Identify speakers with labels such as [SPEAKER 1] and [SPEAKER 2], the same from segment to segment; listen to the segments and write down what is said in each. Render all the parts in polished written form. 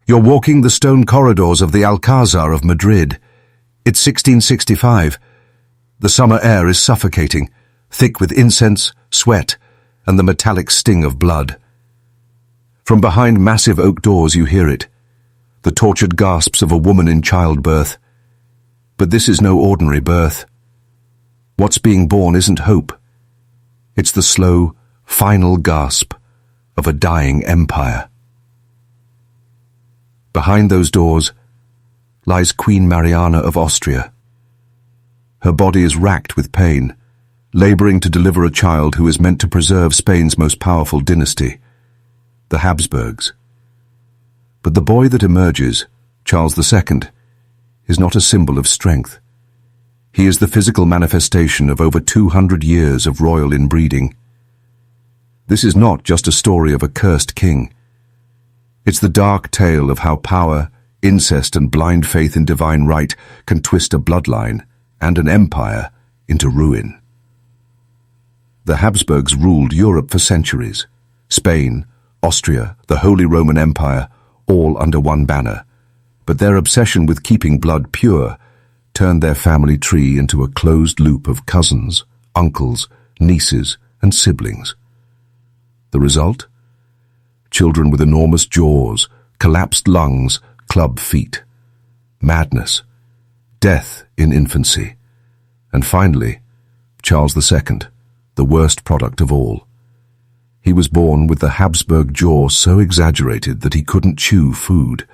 [SPEAKER 1] You're walking the stone corridors of the Alcázar of Madrid. It's 1665. The summer air is suffocating, thick with incense, sweat, and the metallic sting of blood. From behind massive oak doors you hear it, the tortured gasps of a woman in childbirth. But this is no ordinary birth. What's being born isn't hope. It's the slow, final gasp of a dying empire. Behind those doors lies Queen Mariana of Austria. Her body is racked with pain, laboring to deliver a child who is meant to preserve Spain's most powerful dynasty, the Habsburgs. But the boy that emerges, Charles II, is not a symbol of strength. He is the physical manifestation of over 200 years of royal inbreeding. This is not just a story of a cursed king. It's the dark tale of how power, incest, and blind faith in divine right can twist a bloodline and an empire into ruin. The Habsburgs ruled Europe for centuries. Spain, Austria, the Holy Roman Empire, all under one banner. But their obsession with keeping blood pure turned their family tree into a closed loop of cousins, uncles, nieces, and siblings. The result? Children with enormous jaws, collapsed lungs, club feet. Madness. Death in infancy. And finally, Charles II, the worst product of all. He was born with the Habsburg jaw so exaggerated that he couldn't chew food.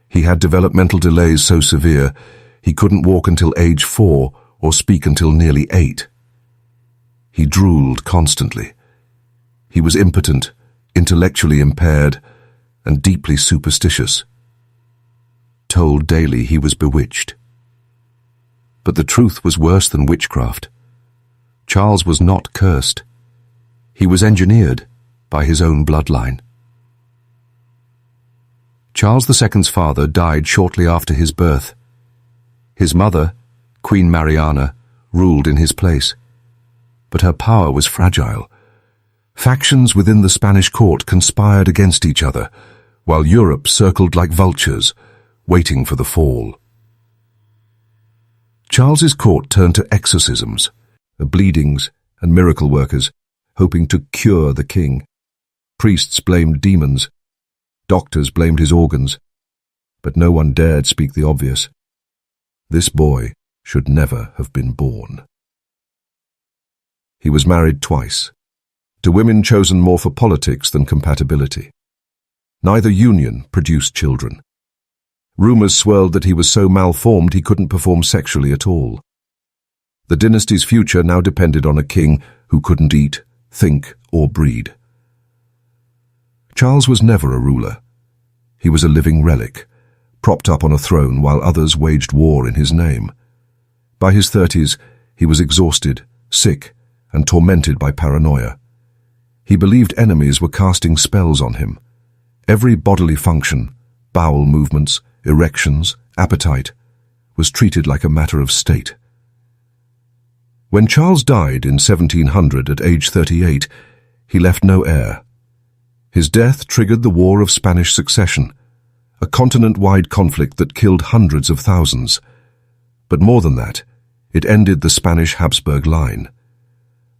[SPEAKER 1] He had developmental delays so severe he couldn't walk until age 4 or speak until nearly 8. He drooled constantly. He was impotent, intellectually impaired, and deeply superstitious. Told daily he was bewitched. But the truth was worse than witchcraft. Charles was not cursed. He was engineered by his own bloodline. Charles II's father died shortly after his birth. His mother, Queen Mariana, ruled in his place. But her power was fragile. Factions within the Spanish court conspired against each other, while Europe circled like vultures, waiting for the fall. Charles's court turned to exorcisms, bleedings, and miracle workers, hoping to cure the king. Priests blamed demons. Doctors blamed his organs. But no one dared speak the obvious. This boy should never have been born. He was married twice, to women chosen more for politics than compatibility. Neither union produced children. Rumors swirled that he was so malformed he couldn't perform sexually at all. The dynasty's future now depended on a king who couldn't eat, think, or breed. Charles was never a ruler. He was a living relic, propped up on a throne while others waged war in his name. By his 30s, he was exhausted, sick, and tormented by paranoia. He believed enemies were casting spells on him. Every bodily function, bowel movements, erections, appetite, was treated like a matter of state. When Charles died in 1700 at age 38, he left no heir. His death triggered the War of Spanish Succession, a continent-wide conflict that killed hundreds of thousands. But more than that, it ended the Spanish Habsburg line.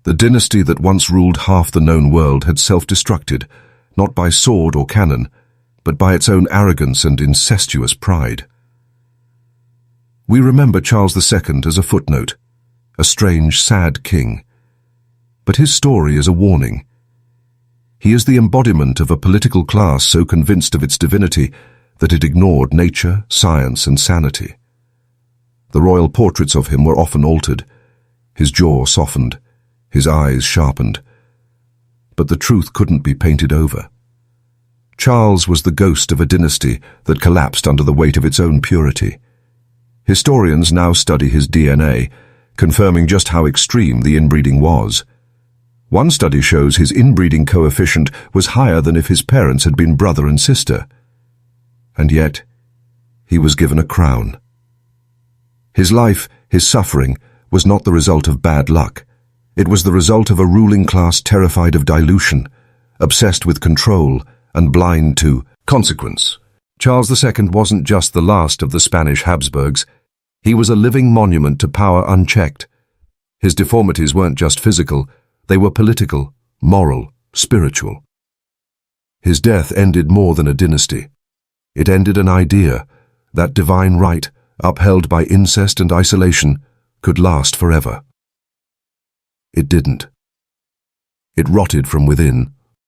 [SPEAKER 1] The dynasty that once ruled half the known world had self-destructed, not by sword or cannon, but by its own arrogance and incestuous pride. We remember Charles II as a footnote, a strange, sad king. But his story is a warning. He is the embodiment of a political class so convinced of its divinity that it ignored nature, science, and sanity. The royal portraits of him were often altered, his jaw softened, his eyes sharpened. But the truth couldn't be painted over. Charles was the ghost of a dynasty that collapsed under the weight of its own purity. Historians now study his DNA, confirming just how extreme the inbreeding was. One study shows his inbreeding coefficient was higher than if his parents had been brother and sister. And yet, he was given a crown. His life, his suffering, was not the result of bad luck. It was the result of a ruling class terrified of dilution, obsessed with control, and blind to consequence. Charles II wasn't just the last of the Spanish Habsburgs. He was a living monument to power unchecked. His deformities weren't just physical, they were political, moral, spiritual. His death ended more than a dynasty. It ended an idea, that divine right, upheld by incest and isolation, could last forever. It didn't. It rotted from within,